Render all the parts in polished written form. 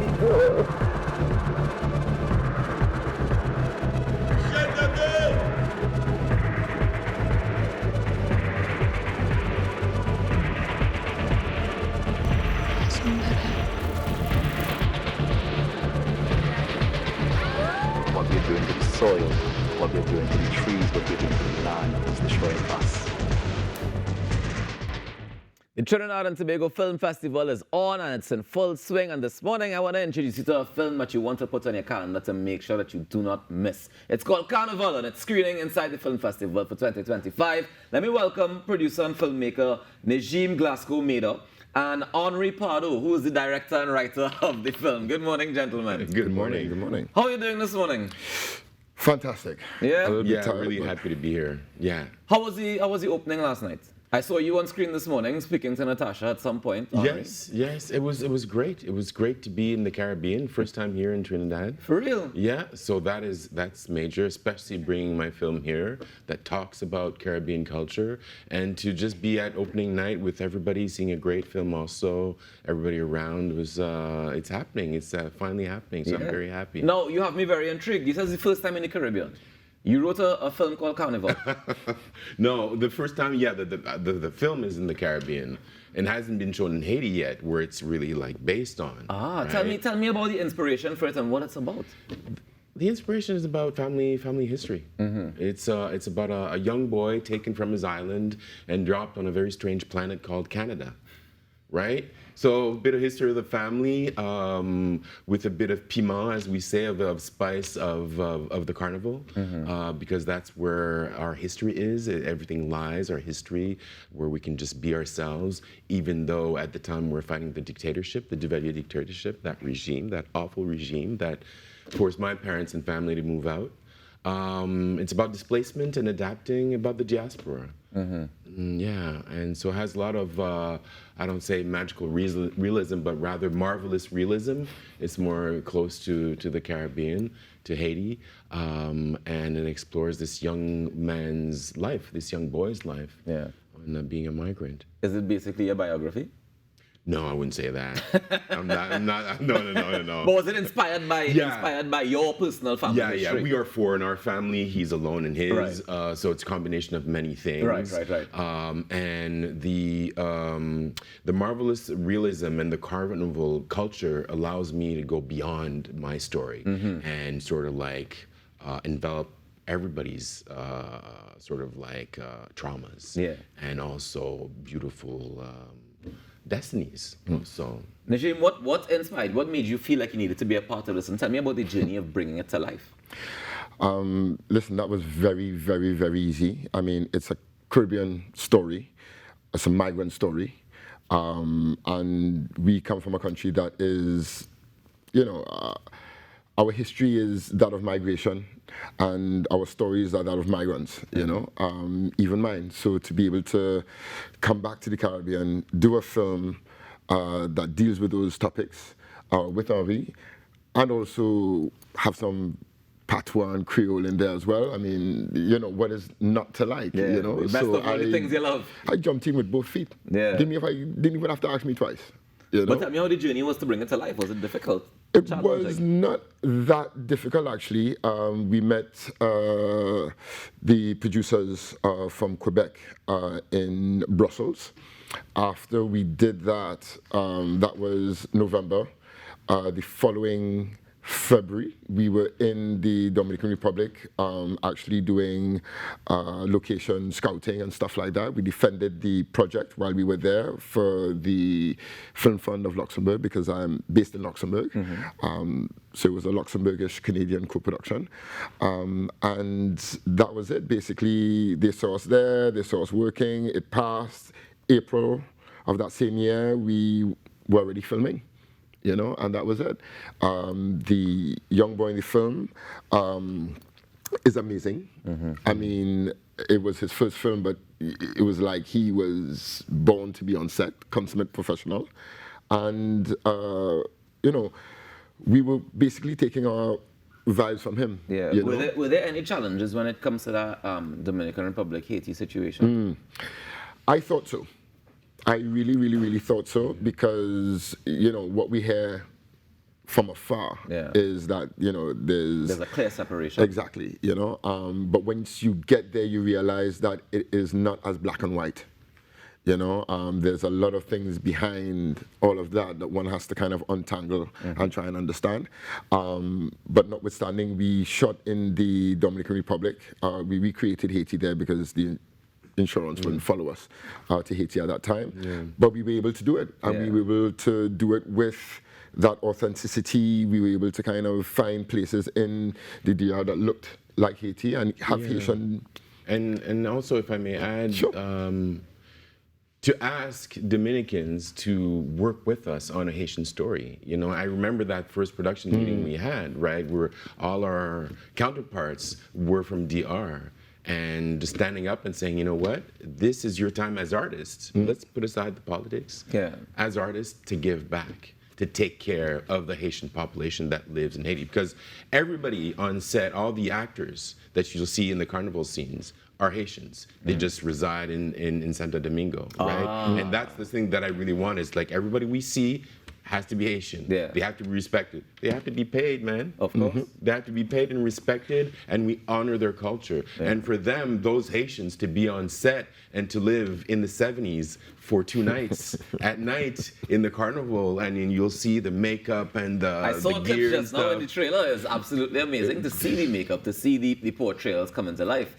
What we're doing to the soil, what we're doing to the trees, what we're doing to the land is destroying us. The Trinidad and Tobago Film Festival is on and it's in full swing. And this morning, I want to introduce you to a film that you want to put on your calendar to make sure that you do not miss. It's called Kanaval and it's screening inside the Film Festival for 2025. Let me welcome producer and filmmaker Neigeime Glasgow-Maeda and Henri Pardo, who is the director and writer of the film. Good morning, gentlemen. Good morning. Good morning. How are you doing this morning? Fantastic. Yeah? I'm really happy to be here. Yeah. How was the opening last night? I saw you on screen this morning speaking to Natasha at some point. Henri. Yes. It was great. It was great to be in the Caribbean. First time here in Trinidad. For real? Yeah. So that's major, especially bringing my film here that talks about Caribbean culture, and to just be at opening night with everybody, seeing a great film. Also, everybody around was. It's happening. It's finally happening. So I'm very happy. Now you have me very intrigued. This is the first time in the Caribbean. You wrote a film called Kanaval. No, the first time, the film is in the Caribbean and hasn't been shown in Haiti yet, where it's really like based on. Right? Tell me about the inspiration for it and what it's about. The inspiration is about family history. Mm-hmm. It's about a young boy taken from his island and dropped on a very strange planet called Canada, right? So a bit of history of the family with a bit of piment, as we say, of spice of the carnival, because that's where our history is. Everything lies, our history, where we can just be ourselves, even though at the time we're fighting the dictatorship, the Duvalier dictatorship, that regime, that awful regime that forced my parents and family to move out. It's about displacement and adapting, about the diaspora. Yeah, and so it has a lot of, I don't say magical realism, but rather marvelous realism. It's more close to the Caribbean, to Haiti, and it explores this young man's life, this young boy's life, and being a migrant. Is it basically a biography? No, I wouldn't say that. I'm not. No. But was it inspired by your personal family history? Yeah. We are four in our family. He's alone in his. Right. So it's a combination of many things. Right. And the marvelous realism and the carnival culture allows me to go beyond my story and sort of like envelop everybody's sort of like traumas. Yeah. And also beautiful. Destinies. So, Neigeime, what inspired? What made you feel like you needed to be a part of this? And tell me about the journey of bringing it to life. Listen, that was very, very, very easy. I mean, it's a Caribbean story. It's a migrant story. And we come from a country that is, our history is that of migration, and our stories are that of migrants, even mine. So to be able to come back to the Caribbean, do a film that deals with those topics with Henri, and also have some patois and Creole in there as well. I mean, what is not to like, The best of all the things you love. I jumped in with both feet. Yeah. Didn't even have to ask me twice. But tell me how the journey was to bring it to life. Was it difficult? It was not that difficult, actually. We met the producers from Quebec in Brussels. After we did that, that was November. The following February, we were in the Dominican Republic, actually doing location scouting and stuff like that. We defended the project while we were there for the Film Fund of Luxembourg, because I'm based in Luxembourg. So it was a Luxembourgish-Canadian co-production. And that was it. Basically, they saw us there, they saw us working. It passed. April of that same year, we were already filming. And that was it. The young boy in the film is amazing. I mean, it was his first film, but it was like he was born to be on set, consummate professional. And, we were basically taking our vibes from him. Yeah. Were there any challenges when it comes to that Dominican Republic, Haiti situation? I thought so. I really, really, really thought so, because, what we hear from afar is that, you know, there's a clear separation. Exactly, you know. But once you get there, you realize that it is not as black and white. You know, there's a lot of things behind all of that that one has to kind of untangle and try and understand. But notwithstanding, we shot in the Dominican Republic. We recreated Haiti there because the insurance wouldn't follow us to Haiti at that time. But we were able to do it, and we were able to do it with that authenticity. We were able to kind of find places in the DR that looked like Haiti and have Haitian. And also, if I may add, to ask Dominicans to work with us on a Haitian story. You know, I remember that first production meeting we had, right, where all our counterparts were from DR. And just standing up and saying, you know what, this is your time as artists. Let's put aside the politics. As artists, to give back, to take care of the Haitian population that lives in Haiti. Because everybody on set, all the actors that you'll see in the carnival scenes are Haitians. They just reside in Santo Domingo, right? And that's the thing that I really want is like everybody we see has to be Haitian. They have to be respected. They have to be paid, man. Of course. They have to be paid and respected, and we honor their culture. And for them, those Haitians to be on set and to live in the 70s for 2 nights at night in the carnival, and then you'll see the makeup and I saw the clips gear and just now in the trailer. It's absolutely amazing to see the makeup, to see the portrayals come into life.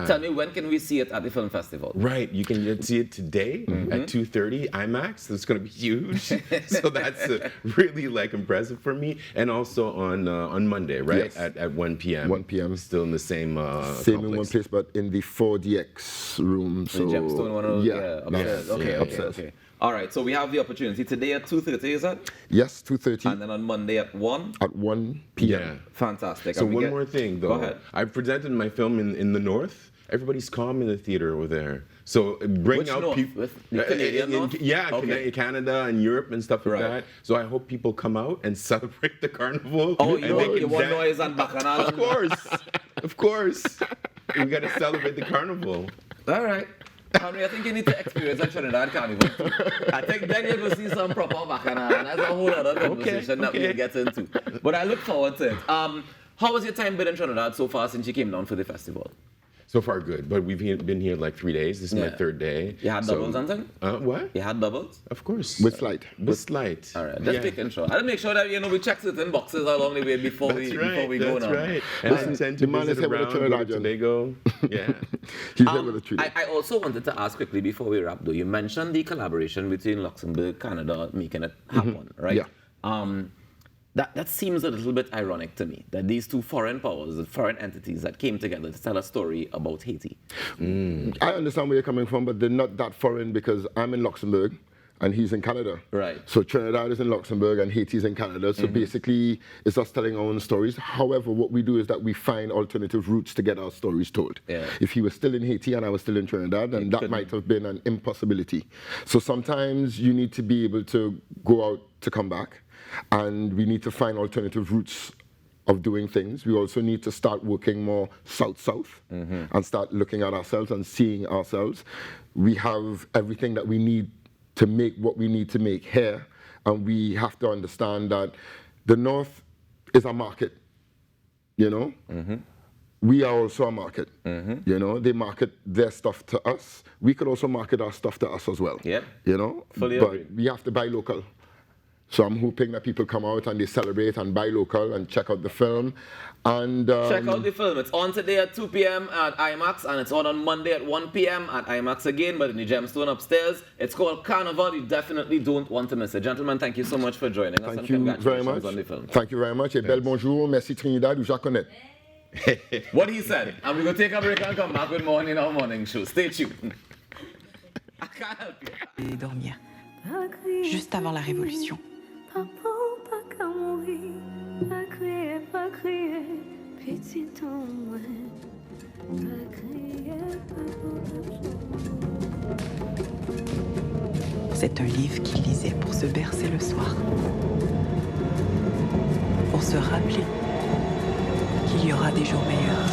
Tell me, when can we see it at the film festival? Right, you can see it today at 2:30 IMAX. It's going to be huge. So that's really like impressive for me. And also on Monday, right, at 1 p.m. 1 p.m. Still in the same same in one place, but in the 4DX room. So the Gemstone one, upstairs. Okay. All right, so we have the opportunity today at 2:30, is that? Yes, 2:30. And then on Monday at 1? At 1 p.m. Yeah. Fantastic. So one more thing, though. Go ahead. I presented my film in the North. Everybody's calm in the theater over there. So bring Which out North? people. The Canadian North? Canada and Europe and stuff like that. So I hope people come out and celebrate the carnival. Oh, you want noise and bacchanal? Of course. We got to celebrate the carnival. All right. Henri, I think you need to experience a Trinidad carnival. I think then you're going to see some proper bacchanal, and that's a whole other conversation that we'll get into. But I look forward to it. How was your time been in Trinidad so far since you came down for the festival? So far, good. But we've been here like 3 days. This is my 3rd day. You had doubles and things? What? You had doubles? Of course. With light. With light. All right, just making sure. I'll make sure that, we check certain boxes along the way before we go now. That's right. And I intend to visit around Tobago. Yeah. He's there with a treaty. I also wanted to ask quickly before we wrap, though. You mentioned the collaboration between Luxembourg, Canada, making it happen, right? Yeah. That seems a little bit ironic to me, that these two foreign powers, foreign entities that came together to tell a story about Haiti. I understand where you're coming from, but they're not that foreign because I'm in Luxembourg and he's in Canada. Right. So Trinidad is in Luxembourg and Haiti is in Canada. So basically, it's us telling our own stories. However, what we do is that we find alternative routes to get our stories told. If he was still in Haiti and I was still in Trinidad, then that might have been an impossibility. So sometimes you need to be able to go out to come back. And we need to find alternative routes of doing things. We also need to start working more south-south and start looking at ourselves and seeing ourselves. We have everything that we need to make what we need to make here. And we have to understand that the North is a market, We are also a market, They market their stuff to us. We could also market our stuff to us as well, Fully But agree. we have to buy local. So I'm hoping that people come out and they celebrate and buy local and check out the film. And check out the film. It's on today at 2 p.m. at IMAX, and it's on Monday at 1 p.m. at IMAX again, but in the Gemstone upstairs. It's called Kanaval. You definitely don't want to miss it. Gentlemen, thank you so much for joining us. Thank you very much. On the film. Thank you very much. Et bel bonjour. Merci Trinidad ou Jaconet. What he said. And we're going to take a break and come back with more in our morning show. Stay tuned. I can't help you. Et dormir. Juste avant la Révolution. Papa, pas qu'à mourir, pas crier, petit homme, pas crier, C'est un livre qu'il lisait pour se bercer le soir. Pour se rappeler qu'il y aura des jours meilleurs.